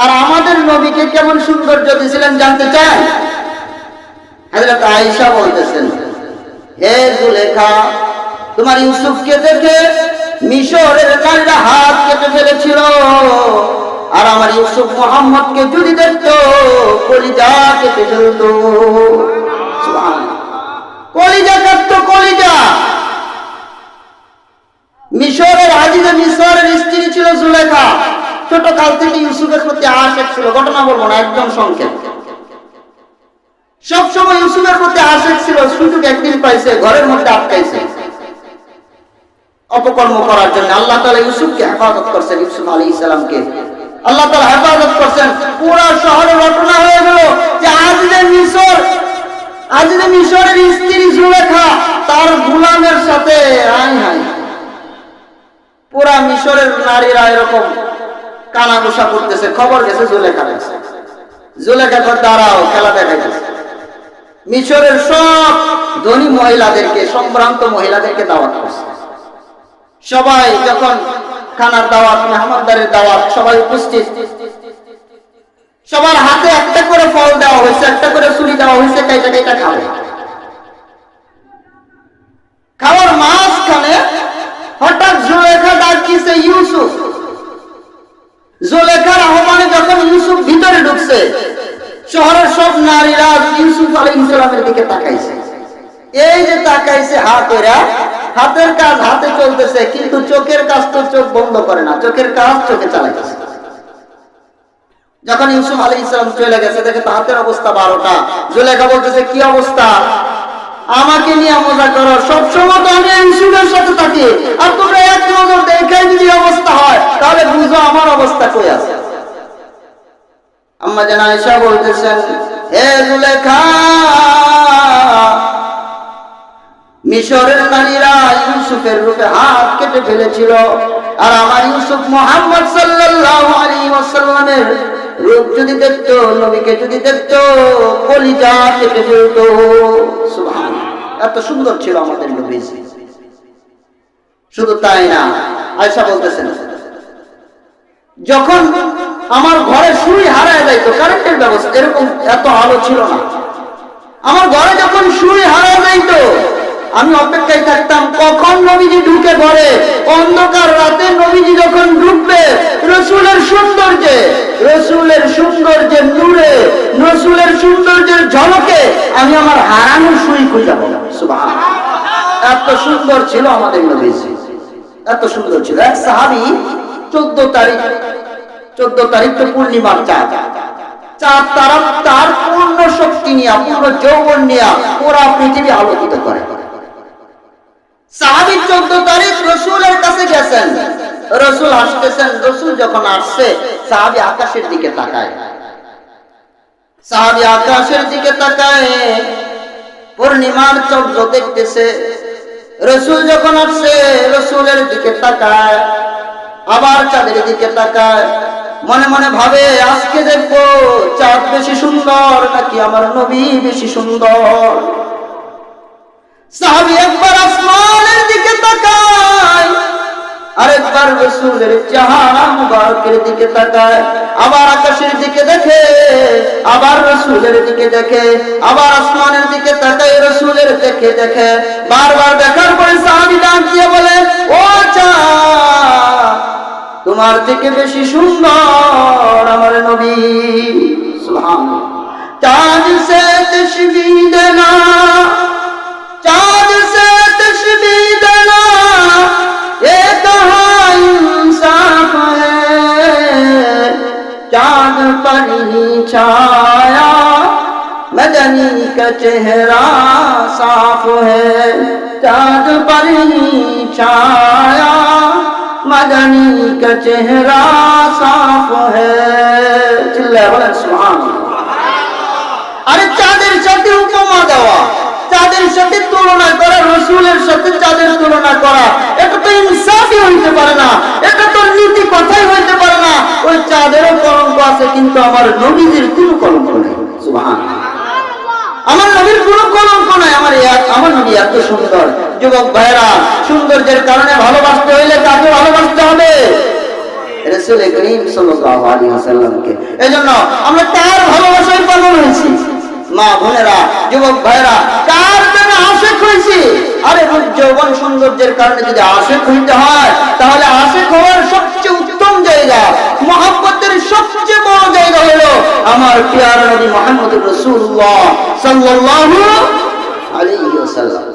আর আমাদের নবীকে কেমন সৌন্দর্য দিয়েছিলেন জানতে চান? হযরত আয়েশা বলতেছেন, হে জুলেখা, তোমার ইউসুফকে দেখে মিশরের নারীরা হাত কেটে ফেলেছিল, আর আমার ইউসুফ মুহাম্মদকে যদি দেখতো কলিজা কেটে ফেলতো। সুবহানাল্লাহ, কলিজা কাটতো, কলিজা। মিশরের আজিজে মিশরের স্ত্রী ছিল জুলেখা। ছোট কাল থেকে ইউসুফের প্রতি আশিক ছিল। ঘটনা বলবো না, একদম সংক্ষেপ। সবসময় ইউসুফের প্রতি আশিক ছিল। সুযোগ একদিন পাইছে, ঘরের মধ্যে আটকাইছে অপকর্ম করার জন্য। আল্লাহ তাআলা ইউসুফকে হেফাজত করছেন, ইউসুফ আলাইহিস সালামকে আল্লাহ তাআলা হেফাজত করছেন। পুরো শহরে ঘটনা হয়ে গেল যে আজিজে মিশরের স্ত্রী জুলেখা তার গোলামের সাথে পুরা মিশরের নারীরা এরকম কানাঘুষা করতেছে। খবর গেছে জুলেখার কাছে। জুলেখা করে দাঁড়াও, খেলা দেখাইতেছে। মিশরের সব ধনী মহিলাদেরকে, সম্ভ্রান্ত মহিলাদেরকে দাওয়াত করছে। সবাই যখন খানার দাওয়াত, মেহমানদারের দাওয়াত, সবাই উপস্থিত। সবার হাতে একটা করে ফল দেওয়া হয়েছে, একটা করে ছুরি দেওয়া হয়েছে, কাইটা কাইটা খাবে। খাওয়ার মাঝখানে হঠাৎ জুলেখা ডাক দিয়েছে ইউসুফ। জুলেখার আহ্বানে যখন ইউসুফ ভিতরে ঢুকছে, শহরের সব নারীরা ইউসুফ আলাইহিস সালামের দিকে তাকাইছে। এই যে তাকাইছে হাতের কাজ হাতে চলতেছে, কিন্তু চোখের কাজ তো চোখ বন্ধ করে না, চোখের কাজ চোখে চালাইতেছে। যখন ইউসুফ আলাইহিস সালাম চলে গেছে, দেখে তো হাতের অবস্থা 12টা। জুলেখা বলতেছে, কি অবস্থা? আমাকে নিয়ে মজা করো, সবসময় তো আমি ইউসুফের সাথে থাকি, আর তোমরা এক নজর দেখাই যদি অবস্থা হয় তাহলে বুঝো আমার অবস্থা কই আছে। আম্মা জান আয়েশা বলতেছেন, হে জুলেখা, মিশরের নারীরা ইউসুফের রূপে হাত কেটে ফেলেছিল, আর আমার ইউসুফ মুহাম্মদ সাল্লাল্লাহু আলাইহি ওয়াসাল্লামের রূপ যদি দেখতো, নবীকে যদি দেখতো, কলিজা কেটে ফেলতো। সুবহানাল্লাহ, এত সুন্দর ছিল আমাদের নবী। শুধু তাই না, আয়েশা বলতেছেন, যখন আমার ঘরে সুই হারায় যাইতো, কারেন্টের ব্যবস্থা এরকম এত আলো ছিল না, আমার ঘরে যখন সুই হারায় যাইতো, আমি অপেক্ষায় থাকতাম কখন নবীজি ঢুকে ঘরে। অন্ধকার রাতে নবীজি যখন ঢুকবে, রসুলের সৌন্দর্যের নূরে, রসুলের সৌন্দর্যের ঝলকে আমি আমার হারানোর সুই খুঁজে পাবো। সুবহানাল্লাহ, এত সুন্দর ছিল আমাদের নবীজি, এত সুন্দর ছিল। এক সাহাবী 14 তারিখ তো পূর্ণিমার চাঁদ তারা তার পূর্ণ শক্তি নিয়ে, পূর্ণ যৌবন নিয়ে পুরা পৃথিবী আলোকিত করে। সাহাবী 14 তারিখ রসুলের কাছে গেছেন, রসুল আসতেছেন। রসুল যখন আসছে, সাহাবী আকাশের দিকে তাকায়, পূর্ণিমার চন্দ্র দেখতেছে। রসুল যখন আসছে, রসুলের দিকে তাকায়, আবার চাঁদের দিকে তাকায়, মনে মনে ভাবে, আজকে দেখবো চাঁদ বেশি সুন্দর নাকি আমার নবী বেশি সুন্দর। সাহাবী একবার আসমানের দিকে তাকায়, আরেকবার রাসূলের চেহারা মুবারকের দিকে তাকায়, আবার আকাশের দিকে দেখে, আবার রাসূলের দিকে দেখে, আবার আসমানের দিকে তাকায়, রাসূলের দেখে বারবার দেখার পরে সাহাবী ডাক দিয়ে বলে, ও চাঁদ, তোমার থেকে বেশি সুন্দর আমার নবী। সুবহানাল্লাহ, চাঁদ সে তশবীহ দেনা, चाँद से तशबीह देना, ये कहाँ इंसाफ है, चाँद पर ही छाया मदनी का चेहरा साफ है, चाँद पर ही छाया मदनी का चेहरा साफ है। चिल्लाए बोलें सुभान अल्लाह। अरे चाँदेर साथे उपमा देवा, চাঁদের সাথে তুলনা করা, রসুলের সাথে চাঁদের তুলনা করা, এটা তো ইনসাফই হইতে পারে না, এটা তো নীতি কথাই হইতে পারে না। ওই চাঁদেরও কলঙ্ক আছে, কিন্তু আমার নবীজির কোনো কলঙ্ক নেই। সুবহানাল্লাহ, আমার নবীর কোনো কলঙ্ক নাই। আমার নবী এত সুন্দর। যুবক ভাইরা, সৌন্দর্যের কারণে ভালোবাসতে হইলে কাকে ভালোবাসতে হবে? রাসূল করিম সাল্লাল্লাহু আলাইহি ওয়াসাল্লামকে। এজন্য আমরা তার ভালোবাসায় পাগল হয়েছি। মা বোনেরা, যুবক ভাইরা, কার জন্য আশিক হয়েছি? আরে যৌবন সৌন্দর্যের কারণে যদি আশিক হইতে হয়, তাহলে আশিক হওয়ার সবচেয়ে উত্তম জায়গা, মহব্বতের সবচেয়ে বড় জায়গা হলো আমার প্রিয় নবী মুহাম্মদ রাসূলুল্লাহ সাল্লাল্লাহু আলাইহি ওয়াসাল্লাম।